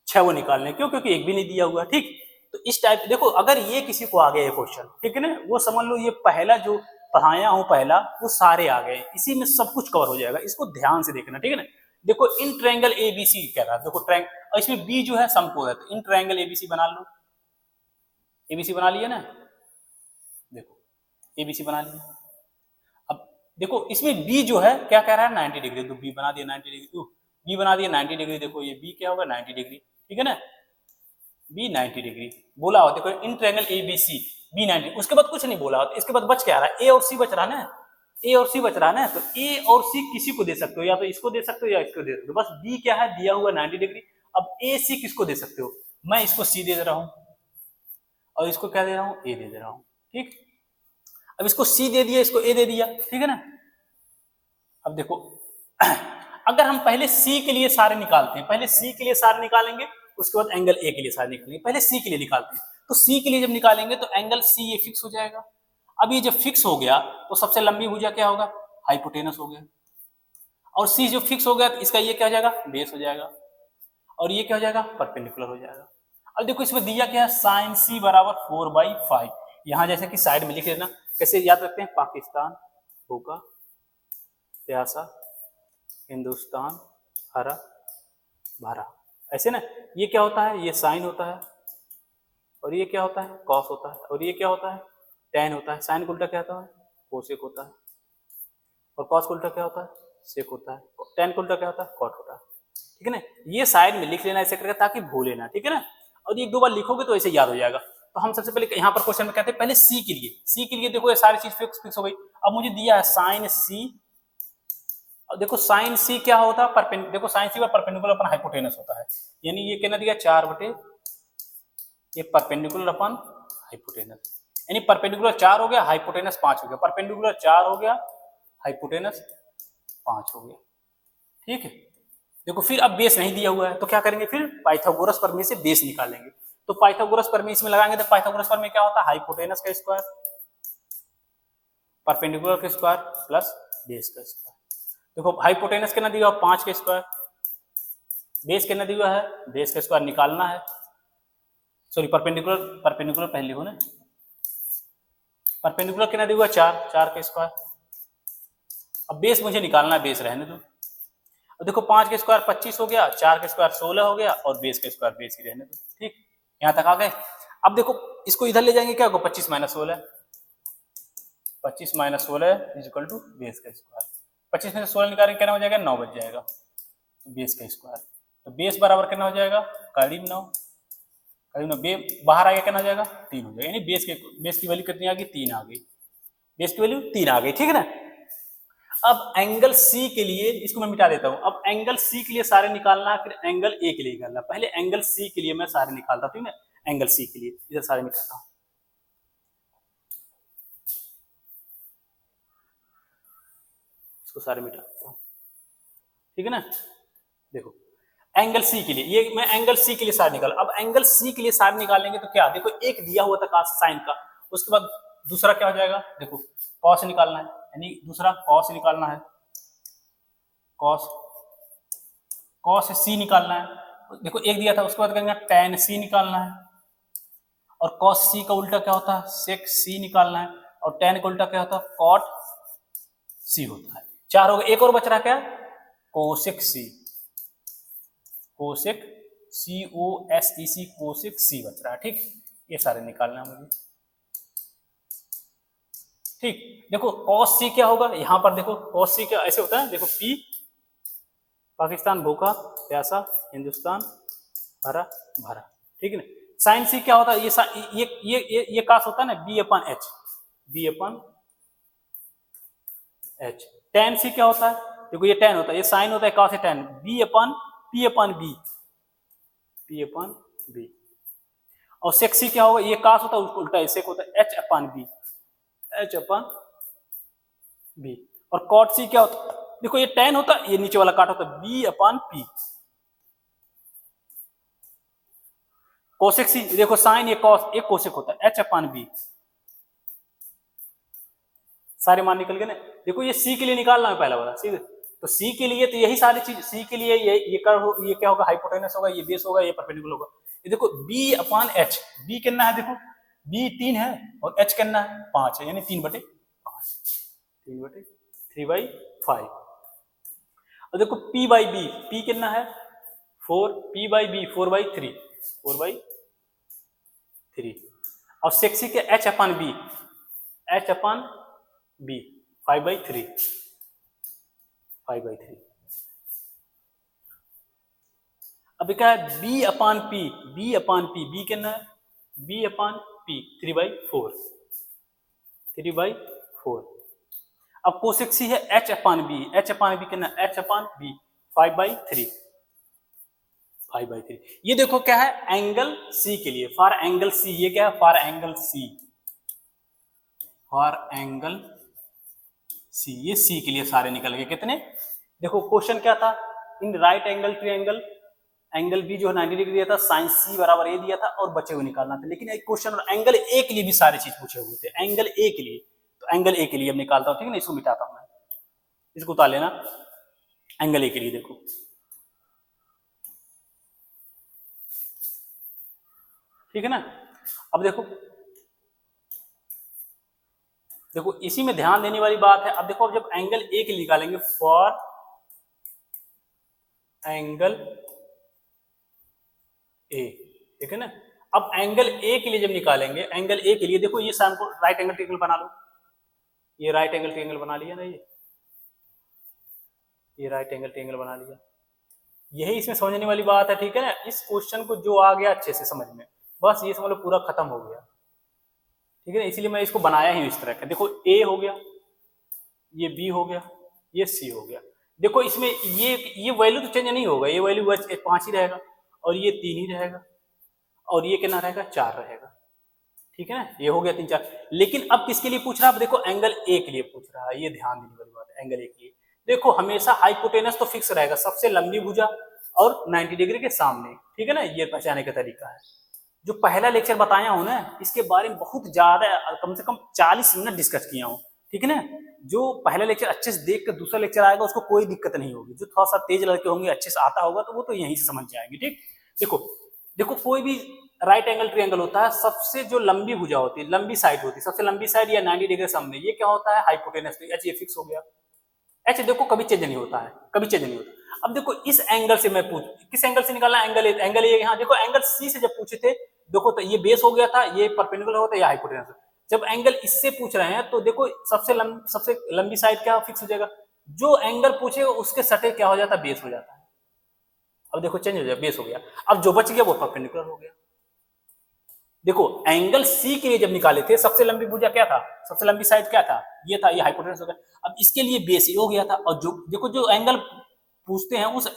6 वो निकालने हैं, क्यों, क्योंकि एक भी नहीं दिया हुआ, ठीक। तो इस टाइप देखो, अगर ये किसी को आ गया ये क्वेश्चन, ठीक है ना, वो समझ लो ये पहला जो पढ़ाया हूं पहला, वो सारे आ गए, इसी में सब कुछ कवर हो जाएगा, इसको ध्यान से देखना, ठीक है ना। देखो इन ट्रायंगल एबीसी कह रहा है, देखो ट्रायंगल, और इसमें बी जो है समकोण है, तो इन ट्रायंगल एबीसी बना लो, एबीसी बना लिया ना, देखो एबीसी बना लिया। अब देखो इसमें बी जो है क्या कह रहा है, 90 डिग्री, तो बी बना दिया 90 डिग्री, तो बी बना दिया 90 डिग्री, देखो ये बी क्या होगा 90 डिग्री, ठीक है ना, बी 90 डिग्री बोला हो, देखो इन ट्रायंगल एबीसी बी 90, उसके बाद कुछ नहीं बोला हो, तो इसके बाद बच क्या रहा है, ए और सी बच रहा है ना, ए और सी बच रहा है ना, तो ए और सी किसी को दे सकते हो, या तो इसको दे सकते हो या इसको दे सकते हो, बस बी क्या है दिया हुआ 90 डिग्री। अब ए सी किसको दे सकते हो, मैं इसको सी दे रहा हूं और इसको क्या दे रहा हूं, ए दे रहा हूं, ठीक। अब इसको सी दे दिया, इसको ए दे दिया, ठीक है ना। अब देखो अगर हम पहले सी के लिए सारे निकालते हैं, पहले सी के लिए सारे निकालेंगे, उसके बाद एंगल ए के लिए सारे निकालेंगे, पहले सी के लिए निकालते हैं, तो सी के लिए जब निकालेंगे तो एंगल सी ये फिक्स हो जाएगा। अब ये जब फिक्स हो गया तो सबसे लंबी भुजा क्या होगा, हाइपोटेनस हो गया, और सी जो फिक्स हो गया तो इसका ये क्या हो जाएगा, बेस हो जाएगा, और ये क्या हो जाएगा, परपेंडिकुलर हो जाएगा। अब देखो इसमें दिया क्या है, साइन सी बराबर 4/5, यहां जैसे कि साइड में लिख लेना, कैसे याद रखते हैं, पाकिस्तान होगा, प्यासा, हिंदुस्तान हरा भरा, ऐसे ना। ये क्या होता है, ये साइन होता है, और ये क्या होता है, कॉस होता है, और ये क्या होता है, टेन होता है। साइन को उल्टा क्या होता है, कोसेक होता है, और कॉस को उल्टा क्या होता है, सेक होता है, टेन को उल्टा क्या होता है, कॉट होता है, ठीक है ना। ये साइड में लिख लेना ऐसे करके ताकि भूले ना, ठीक है ना, और एक दो बार लिखोगे तो ऐसे याद हो जाएगा। तो हम सबसे पहले यहाँ पर क्वेश्चन में कहते हैं पहले सी के लिए, सी के लिए देखो ये सारी चीज फिक्स हो गई। अब मुझे दिया है साइन सी, और देखो साइन सी क्या होता है, देखो साइन सी पर परपेंडिकुलर अपन हाइपोटेनस होता है, यानी ये कहना दिया 4 ये परपेंडिकुलर अपन हाइपोटेनस, यानी परपेंडिकुलर 4 हो गया, हाइपोटेनस 5 हो गया, परपेंडिकुलर 4 हो गया, हाइपोटेनस 5 हो गया, ठीक है। देखो फिर अब बेस नहीं दिया हुआ है तो क्या करेंगे, फिर पाइथागोरस प्रमेय से बेस निकालेंगे। तो पाइथागोरस प्रमेय इसमें लगाएंगे, तो पाइथागोरस प्रमेय क्या होता है, हाइपोटेनस का स्क्वायर परपेंडिकुलर का स्क्वायर प्लस बेस का स्क्वायर। देखो हाइपोटेनस कितना दिया हुआ, 5 का स्क्वायर, बेस कितना दिया हुआ है, बेस का स्क्वायर निकालना है, सॉरी परपेंडिकुलर पहले लिखो ना, परपेंडिकुलर कितना दिया हुआ, 4 का स्क्वायर। अब बेस मुझे निकालना है, बेस रहने दो। अब देखो 5 का स्क्वायर 25 हो गया, 4 का स्क्वायर 16 हो गया, और बेस का स्क्वायर बेस ही रहने दो, ठीक, यहां तक आ गए। अब देखो इसको इधर ले जाएंगे, क्या होगा, 25 minus 16, 25 minus 16 is equal to base का स्क्वायर, 25 में से 16 निकालेंगे कितना हो जाएगा, 9 बच जाएगा, तो बेस का स्क्वायर, तो बेस बराबर कितना हो जाएगा, करीब 9, बाहर आ गया कितना हो जाएगा, 3 हो जाएगा, यानी बेस की वैल्यू कितनी आ गई, 3 आ गई, बेस की वैल्यू 3 आ गई, ठीक है ना। अब एंगल सी के लिए इसको मैं मिटा देता हूं, अब एंगल सी के लिए सारे निकालना है, फिर एंगल ए के लिए निकालना, पहले एंगल सी के लिए मैं सारे निकालता हूं, ठीक है, एंगल सी के लिए इधर सारे मिटाता हूं, इसको सारे मिटाता हूं, ठीक है ना। देखो एंगल सी के लिए, ये मैं एंगल सी के लिए सारे निकाल, अब एंगल सी के लिए सारे निकालेंगे तो क्या, देखो एक दिया हुआ था साइन का, उसके बाद दूसरा क्या हो जाएगा, देखो कॉस निकालना है, यानी दूसरा कॉस निकालना है, कॉस कॉस सी निकालना है, देखो एक दिया था, उसके बाद कहेंगे टेन सी निकालना है, और कॉस सी का उल्टा क्या होता है, सेक सी निकालना है, और टेन का उल्टा क्या होता है, कॉट सी होता है। 4 हो गए, एक और बच रहा क्या, कोसेक सी, कोसेक COSEC कोसेक सी बच रहा है, ठीक, ये सारे निकालना है मुझे, ठीक। देखो कॉस सी क्या होगा, यहां पर देखो कॉस सी क्या ऐसे होता है, देखो पी पाकिस्तान भूखा प्यासा, हिंदुस्तान हरा भरा, ठीक है ना। साइन सी क्या होता है, ये कास होता है ना, B/H, टेन सी क्या होता है, देखो ये टेन होता है, ये साइन होता है, कास है टेन, P/B, और सेक सी क्या होगा, ये कास होता है, उसको उल्टा सेक होता है, H/B, और कॉट सी क्या होता है, देखो ये टेन होता है, ये नीचे वाला काट होता है, B/P, कोसेक सी, देखो साइन एक कॉस एक कोसेक होता है, एच अपान बी, सारे मान निकल गए ना। देखो ये सी के लिए निकालना है पहला वाला, सीधे तो सी के लिए तो यही सारी चीज, सी के लिए ये कर्व, ये क्या होगा, हाइपोटेनस होगा, ये बेस होगा, ये परपेंडिकुलर होगा। ये देखो बी अपान एच, बी कितना है, देखो बी 3 है और एच कितना है 5 है, यानी 3/5, 3/3/5। और देखो पी बाई बी, पी कितना है 4, पी बाई बी 4/3, 4/3। और सेक्सी के एच अपान बी, एच अपान बी 5/3, 5/3। अब क्या है बी अपान पी, बी अपान पी, बी कितना है बी अपान पी 3/4, 3/4। अब कोसेक सी है एच अपान बी, एच अपान बी कितना, एच अपान बी 5/3, 5/3। ये देखो क्या है एंगल सी के लिए, फॉर एंगल सी, ये क्या है for angle C, for angle C, ये सी के लिए सारे निकल गए कितने। देखो क्वेश्चन क्या था, in right angle triangle, angle B जो 90 डिग्री दिया था, साइन सी बराबर ए दिया था और बचे हुए निकालना था। लेकिन एक क्वेश्चन एंगल ए के लिए भी सारे चीज पूछे हुए थे, एंगल ए के लिए, तो एंगल ए के लिए अब निकालता हूं, ठीक है ना, इसको मिटाता हूं मैं, इसको उतार लेना, एंगल ए के लिए देखो, ठीक है ना। अब देखो, देखो इसी में ध्यान देने वाली बात है। अब देखो अब जब एंगल ए के लिए निकालेंगे, फॉर एंगल ए, ठीक है ना। अब एंगल ए के लिए जब निकालेंगे, एंगल ए के लिए देखो ये साइन को राइट एंगल ट्रायंगल बना लो, ये राइट एंगल ट्रायंगल बना लिया ना, ये राइट एंगल ट्रायंगल बना लिया। यही इसमें समझने वाली बात है, ठीक है ना। इस क्वेश्चन को जो आ गया अच्छे से समझ में, बस ये समझ लो पूरा खत्म हो गया, ठीक है ना। इसीलिए मैं इसको बनाया ही इस तरह का। देखो ए हो गया, ये बी हो गया, ये सी हो गया। देखो इसमें ये वैल्यू तो चेंज नहीं होगा, ये वैल्यू 5 ही रहेगा और ये 3 ही रहेगा और ये कितना रहेगा 4 रहेगा, ठीक है ना। ये हो गया 3 4। लेकिन अब किसके लिए पूछ रहा है, अब देखो एंगल ए के लिए पूछ रहा है, ये ध्यान देने वाली बात है। एंगल ए के लिए देखो हमेशा हाइपोटेनस तो फिक्स रहेगा, सबसे लंबी भुजा और 90 डिग्री के सामने, ठीक है ना। ये पहचाने का तरीका है। जो पहला लेक्चर बताया हूं ना, इसके बारे में बहुत ज्यादा, कम से कम 40 मिनट डिस्कस किया हूं, ठीक है ना। जो पहला लेक्चर अच्छे से देख कर दूसरा लेक्चर आएगा उसको कोई दिक्कत नहीं होगी। जो थोड़ा सा तेज लड़के होंगे, अच्छे से आता होगा, तो वो तो यहीं से समझ जाएंगे, ठीक। देखो देखो कोई भी राइट एंगल ट्रायंगल होता है, सबसे जो लंबी भुजा होती है, लंबी साइड होती है, सबसे लंबी साइड या 90 डिग्री सामने, ये क्या होता है हाइपोटेनस, एच ये फिक्स हो गया। एच देखो कभी चेंज नहीं होता है, कभी चेंज नहीं होता। अब देखो इस एंगल से मैं पूछ, किस एंगल से निकालना, एंगल ए, एंगल ए यहाँ देखो, एंगल सी से जब पूछे थे, देखो तो ये बेस हो गया था, ये परपेंडिकुलर होता है, ये हाइपोटेनस। जब एंगल इससे पूछ रहे हैं तो देखो सबसे लंबी साइड क्या फिक्स हो जाएगा, जो एंगल पूछे उसके सटे क्या हो जाता है, बेस हो जाता है। अब देखो चेंज हो जाए, बेस हो गया। अब जो बच गया वो परपेंडिकुलर हो गया। देखो एंगल सी के लिए जब निकाले थे, सबसे लंबी भुजा क्या था, सबसे लंबी साइड क्या था, ये था, ये हाइपोटेनस हो गया। अब इसके लिए बेस ये हो गया था। और जो देखो जो एंगल पूछते हैं, उस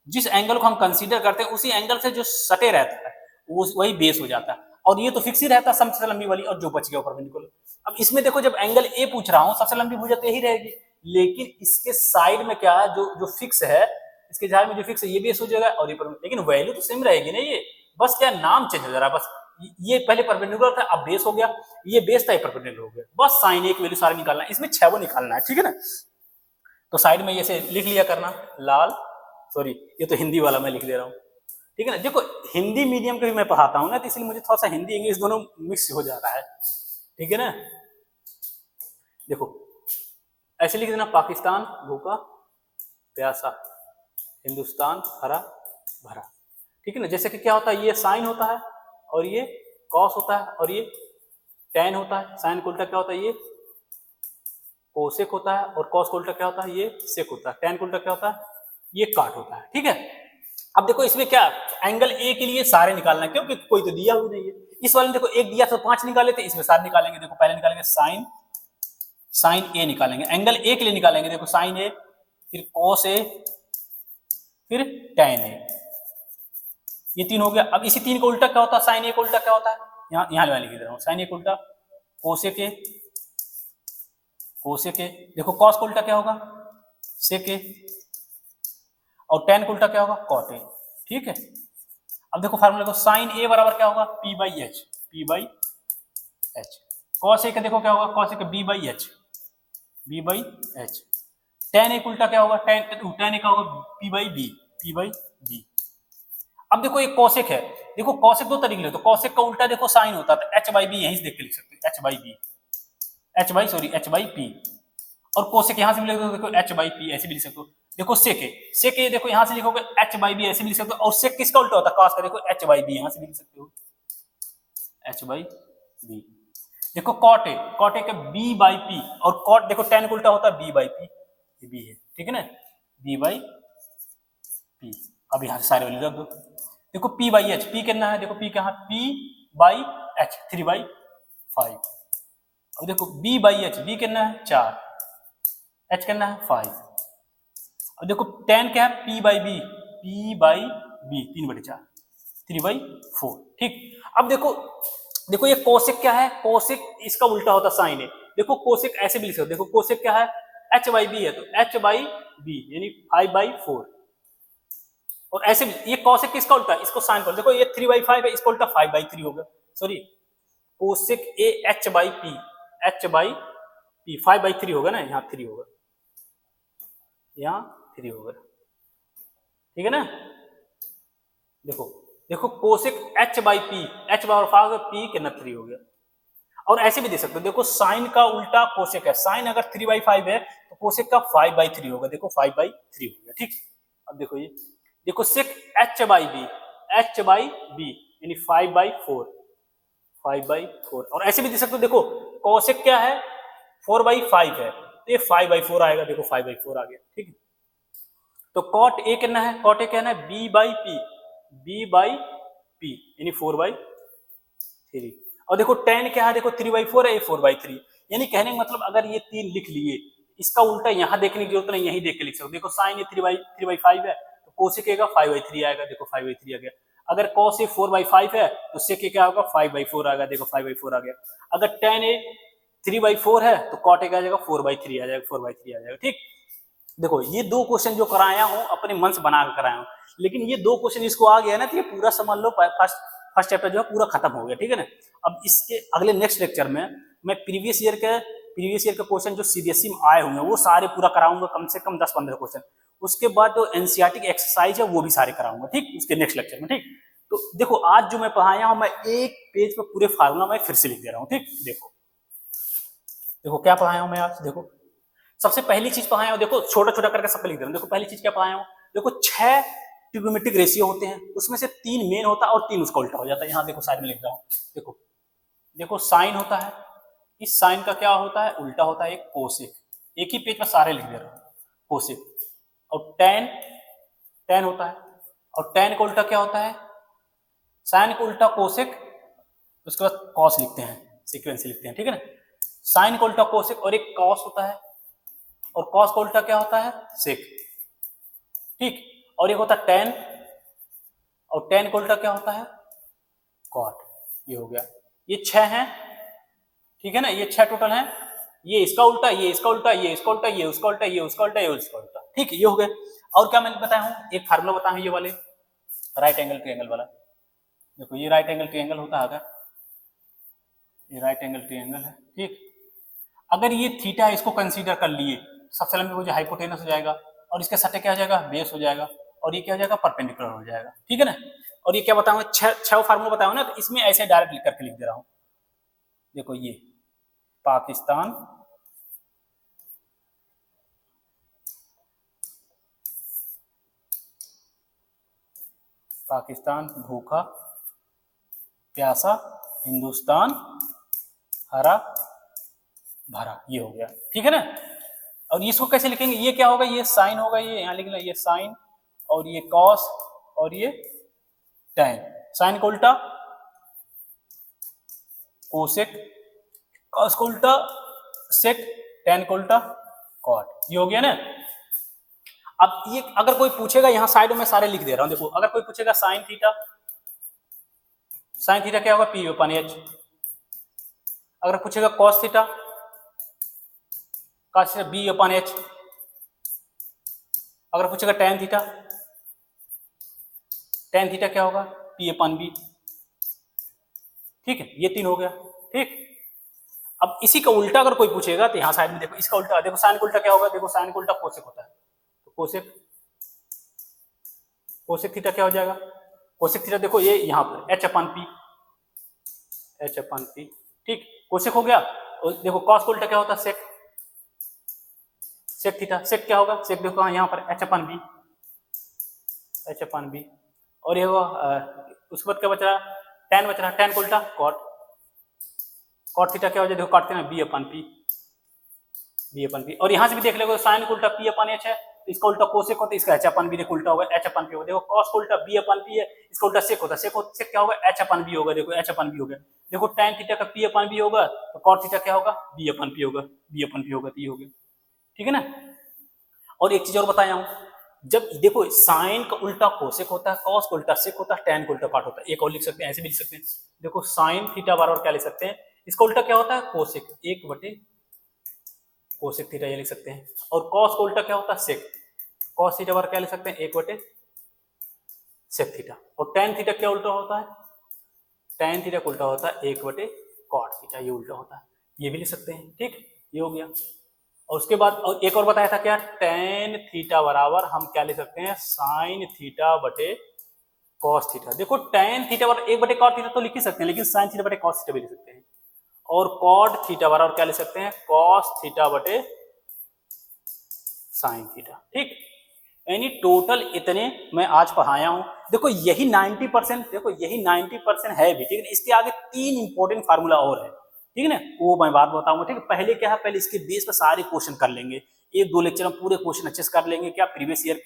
जिस एंगल को हम कंसीडर करते हैं, उसी एंगल से जो सटे रहता है वो वही बेस हो जाता है। और ये तो फिक्स ही रहता है सबसे लंबी वाली, और जो बच गया परपेंडिकुलर। अब इसमें देखो जब एंगल ए पूछ रहा हूं, सबसे लंबी भुजा तो यही रहेगी, लेकिन इसके साइड में क्या है, जो जो फिक्स है, इसके साइड में जो फिक्स है ये बेस हो जाएगा और ये लेकिन वैल्यू तो सेम रहेगी ना, ये बस क्या नाम चेंज हो जा रहा है बस। ये पहले परपेंडिकुलर था, अब बेस हो गया, ये बेस था, ये परपेंडिकुलर हो गया, बस साइन एक वैल्यू सारे निकालना है, इसमें 6 वो निकालना है, ठीक है ना। तो साइड में ऐसे लिख लिया करना, लाल, सॉरी ये तो हिंदी वाला मैं लिख दे रहा हूँ, ठीक है ना। देखो हिंदी मीडियम के भी मैं पढ़ाता हूँ ना, तो इसलिए मुझे थोड़ा सा हिंदी इंग्लिश दोनों मिक्स हो जा रहा है, ठीक है ना। देखो ऐसे लिख देना, पाकिस्तान भूखा प्यासा, हिंदुस्तान हरा भरा, ठीक है ना। जैसे कि क्या होता है, ये साइन होता है और ये कॉस होता है और ये टेन होता है। साइन को उल्टा क्या होता है, ये कोसेक होता है, और कॉस को उल्टा क्या होता है, ये सेक होता है। टेन को उल्टा क्या होता है, ये काट होता है, ठीक है। अब देखो इसमें क्या, एंगल ए के लिए सारे निकालना है, क्योंकि कोई तो दिया हुआ नहीं है। इस वाले में देखो एक दिया तो 5 निकाले थे, इसमें 7 निकालेंगे। देखो पहले निकालेंगे साइन, साइन ए निकालेंगे, एंगल ए के लिए निकालेंगे। देखो साइन ए, फिर कॉस ए, फिर टेन ए, ये 3 हो गया। अब इसी 3 को उल्टा क्या होता है, साइन ए को उल्टा क्या होता है, यहाँ मैं लिख दे रहा हूँ, साइन ए को उल्टा कोसेक ए, कोसेक ए। देखो कॉस को उल्टा क्या होगा, सेक ए, और टेन को उल्टा क्या होगा, कॉट ए, ठीक है। अब देखो फार्मूला को, साइन ए बराबर क्या होगा, P by H, P by H. Cos A का देखो क्या होगा, कॉस ए का B by H, B by H. Tan A उल्टा क्या होगा, टेन ए का होगा P by B, P by B. अब देखो ये कॉसेक है, देखो कॉसेक दो तरीके ले, तो कॉसेक का उल्टा देखो साइन होता है, तो एच बाई बी यहीं से देख के लिख सकते हैं, H by B, H by P. और कोसेक यहां से भी लिख दो, देखो एच बाई पी ऐसे भी लिख सकते हो। देखो सेक है, सेक ये देखो यहां से लिखोगे एच बाई बी ऐसे भी लिख सकते हो, और सेक किसका उल्टा होता है, कॉस का, देखो एच बाई बी यहां से भी लिख सकते हो, एच बाई बी। देखो कॉट है, कॉट है का बी बाई पी, और कॉट देखो टेन का उल्टा होता है बी बाई पी, ये बी है, ठीक है ना, बी बाई पी। अब यहां से सारे वाले रख दो, देखो पी बाई एच, पी कितना है, देखो पी कहां, पी बाई एच 3/5। अब देखो बी बाई एच, बी कितना है 4, एच कितना है 5। अब देखो टेन क्या है, P by B, P by B 3/4, 3/4, ठीक। अब देखो, देखो ये कोसेक क्या है, कोसेक इसका उल्टा होता साइन है, देखो कोसेक ऐसे भी लिख सकते, देखो कोसेक क्या है, एच बाई बी है, तो एच बाई बी यानी 5/4। और ऐसे भी ये कोसेक किसका उल्टा है, इसको साइन कर, देखो ये 3/5 है, इसका उल्टा 5/3 होगा, sorry cosec A H by P, H by P 5/3 होगा ना, यहाँ 3 होगा, यहाँ 3 होगा, ठीक है ना। देखो देखो cosec H by P, H बराबर 5 पी कितना 3 हो गया। और ऐसे भी दे सकते हो, देखो साइन का उल्टा कोसेक है, साइन अगर 3/5 है तो कोसेक का 5/3 होगा, देखो 5/3 हो गया, ठीक। अब देखो ये, देखो sec H by B, H by B यानी 5/4, 5/4। और ऐसे भी दे सकते हो, देखो कोसेक क्या है 4/5 है, तो ये 5/4 आएगा, देखो 5/4 आ गया, ठीक है। तो कॉट ए कितना है, कॉट ए कहना है B by P, B by P यानी 4/3। और देखो टेन क्या है, देखो 3/4 है, ये 4/3, यानी कहने का मतलब अगर ये 3 लिख लिए, इसका उल्टा यहाँ देखने की जरूरत नहीं, यही देख के लिख सकते। देखो साइन ये 3/5 है, तो कोसेक का 5/3 आएगा, देखो 5/3 आ गया। अगर कॉस ए 4/5 है तो सेक क्या होगा 5/4 आएगा, देखो 5/4 आ गया। अगर टेन ए 3/4 है तो कॉट ए का आ जाएगा 4/3 आ जाएगा, 4/3 आ जाएगा, ठीक। देखो ये दो क्वेश्चन जो कराया हूं अपने मन से बना कर कराया हूं, लेकिन ये दो क्वेश्चन इसको आ गया ना, तो ये पूरा समझ लो फर्स्ट चैप्टर जो है पूरा खत्म हो गया, ठीक है ना। अब इसके अगले नेक्स्ट लेक्चर में मैं प्रीवियस ईयर के क्वेश्चन जो सीबीएसई में आए होंगे वो सारे पूरा कराऊंगा, कम से कम 10-15 क्वेश्चन। उसके बाद जो एनसीईआरटी की एक्सरसाइज है वो भी सारे कराऊंगा, ठीक, उसके नेक्स्ट लेक्चर में, ठीक। तो देखो आज जो मैं पढ़ाया हूं, मैं एक पेज पर पूरे फार्मूला मैं फिर से लिख दे रहा हूं, ठीक। देखो देखो क्या पढ़ाया हूं मैं आज, देखो सबसे पहली चीज पढ़ाया हूं, देखो छोटा छोटा करके सब लिख दे रहा हूं। देखो पहली चीज क्या पढ़ाया हूं, देखो 6 ट्रिग्नोमेट्रिक रेशियो होते हैं, उसमें से 3 मेन होता है और 3 उसका उल्टा हो जाता है। यहाँ देखो साइड में लिख रहा हूं, देखो देखो साइन होता है, इस साइन का क्या होता है उल्टा होता है एक कोसेक, एक ही पेज पर सारे लिख दे रहा हूं, कोसेक। और टेन, टेन होता है, और टेन का उल्टा क्या होता है, साइन का उल्टा कोसेक, उसके बाद कॉस लिखते हैं, सीक्वेंस लिखते हैं, ठीक है ना। साइन का उल्टा कोसेक, और एक कॉस होता है, और कॉस का उल्टा क्या होता है सेक, ठीक। और एक होता है टेन, और टेन का उल्टा क्या होता है कॉट। ये हो गया, ये 6 हैं, ठीक है ना, ये 6 टोटल हैं, ये इसका उल्टा, ये इसका उल्टा, ये इसका उल्टा, ये उसका उल्टा, ये उसका उल्टा, ये उसका उल्टा, ठीक है, ये हो गए। और क्या मैंने बताया हूं, एक फार्मूला बताया हूं ये वाले राइट एंगल ट्रायंगल वाला। देखो ये राइट एंगल ट्रायंगल होता है, ये राइट एंगल ट्रायंगल है, ठीक। अगर ये थीटा है इसको कंसीडर कर लिए, सबसे लंबी भुजा हाइपोटेनस हो जाएगा, और इसके सटे क्या हो जाएगा बेस हो जाएगा, और ये क्या हो जाएगा परपेंडिकुलर हो जाएगा, ठीक है ना। और ये क्या बताऊं, 6 फार्मूला बताऊं ना, तो इसमें ऐसे डायरेक्ट लिख करके लिख दे रहा हूं। देखो ये पाकिस्तान, पाकिस्तान भूखा प्यासा, हिंदुस्तान हरा भरा, ये हो गया, ठीक है ना। और इसको कैसे लिखेंगे, ये क्या होगा, ये साइन होगा, ये यहां लिखना, ये साइन, और ये कॉस, और ये टैन। साइन को उल्टा कोसेक, कॉस को उल्टा सेक, टैन को उल्टा कॉट, ये हो गया ना। अब ये अगर कोई पूछेगा, यहां साइड में सारे लिख दे रहा हूं, देखो अगर कोई पूछेगा साइन थीटा, साइन थीटा क्या होगा पी अपन एच। अगर पूछेगा cos theta, cos theta B अपन एच। अगर पूछेगा टैन थीटा, टैन थीटा क्या होगा P अपन B, ठीक है, ये 3 हो गया। ठीक, अब इसी का उल्टा अगर कोई पूछेगा तो यहाँ साइड में देखो, इसका उल्टा देखो, साइन का उल्टा क्या होगा, देखो साइन का उल्टा कोसेक होता है, तो कोसेक थीटा क्या हो जाएगा, कोसेक थीटा देखो ये यहाँ पर H अपन P, ठीक, कोसेक हो गया। और देखो कॉस का उल्टा क्या होता है, सेक थीटा, सेक क्या होगा, सेक देखो यहाँ पर H अपन B, और ये हुआ उसके बाद क्या बच रहा, tan बच रहा, tan का उल्टा कॉट थीटा क्या हो जाए, देखो काटते हैं B अपन P, और यहाँ से भी देख लेगा साइन का उल्टा P अपन H है, इसका उल्टा कोसेक होता है, इसका H अपन B देखो उल्टा होगा H अपन P होगा, देखो cos का उल्टा B अपन P है, इसका उल्टा सेक होता है, सेक क्या होगा, H अपन B होगा, देखो H अपन B हो गया, देखो tan थीटा का P अपन B होगा, तो cot थीटा क्या होगा, B अपन P होगा, तो ये हो गया, ठीक है ना। और एक चीज और बताया हूं, जब देखो साइन का उल्टा कोसेक होता है, कॉस का उल्टा सेक होता है, tan का उल्टा कॉट होता है, एक और लिख सकते हैं, ऐसे भी लिख सकते हैं, देखो साइन थीटा बराबर क्या लिख सकते हैं, इसका उल्टा क्या होता है, कोसेक, 1/कोसेक थीटा ये लिख सकते हैं, और कॉस का उल्टा क्या होता है, सेक, कॉस थीटा बराबर क्या लिख सकते हैं, 1/सेक थीटा, और tan थीटा क्या उल्टा होता है, tan थीटा का उल्टा होता है 1/कॉट थीटा, ये उल्टा होता है, ये भी लिख सकते हैं, ठीक, ये हो गया। और उसके बाद और एक और बताया था क्या, tan थीटा बराबर हम क्या लिख सकते हैं, sin थीटा बटे cos थीटा, देखो tan थीटा बराबर 1/cot थीटा तो लिख ही सकते हैं, लेकिन sin थीटा बटे cos थीटा भी लिख सकते हैं, और cot थीटा बराबर क्या लिख सकते हैं, cos थीटा बटे sin थीटा, ठीक। यानी टोटल इतने मैं आज पढ़ाया हूं, देखो यही 90%, देखो यही 90% है भी, ठीक है, इसके आगे 3 इंपॉर्टेंट फार्मूला और है, ठीक है ना, वो मैं बात बताऊंगा, ठीक है। पहले क्या है, पहले इसके बेस पर सारे क्वेश्चन कर लेंगे, 1-2 लेक्चर में पूरे क्वेश्चन अच्छे से कर लेंगे, क्या प्रीवियस ईयर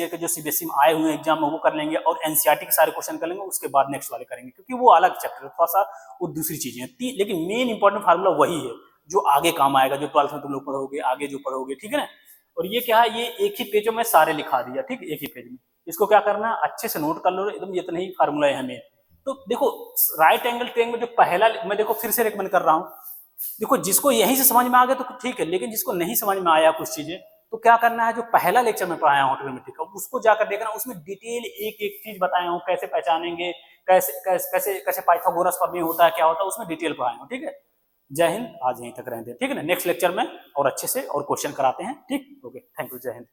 के जो सीबीएसई में आए हुए एग्जाम में वो कर लेंगे, और एनसीईआरटी के सारे क्वेश्चन कर लेंगे, उसके बाद नेक्स्ट वाले करेंगे, क्योंकि वो अलग चैप्टर है, थोड़ा सा वो दूसरी चीजें हैं, लेकिन मेन इंपॉर्टेंट फार्मूला वही है जो आगे काम आएगा, जो 12th में तुम लोग पढ़ोगे, आगे जो पढ़ोगे, ठीक है ना। और ये क्या है, ये एक ही पेज में सारे लिखा दिया, ठीक, एक ही पेज में, इसको क्या करना है, अच्छे से नोट कर लो, एकदम इतने ही फार्मूला है हमें। तो देखो राइट एंगल ट्रायंगल जो पहला, मैं देखो फिर से रिकमेंड कर रहा हूं, देखो जिसको यहीं से समझ में आ गया तो ठीक है, लेकिन जिसको नहीं समझ में आया कुछ चीजें, तो क्या करना है, जो पहला लेक्चर में पढ़ाया हूं ट्रिग्नोमेट्री का, उसको जाकर देखना, उसमें डिटेल एक एक चीज बताया हूं, कैसे पहचानेंगे, कैसे कैसे कैसे कैसे पाइथागोरस प्रमेय होता है, क्या होता है, उसमें डिटेल पढ़ाया हूं, ठीक है। जय हिंद, आज यहीं तक रहते हैं, ठीक है ना, नेक्स्ट लेक्चर में और अच्छे से और क्वेश्चन कराते हैं, ठीक, ओके, थैंक यू, जय हिंद।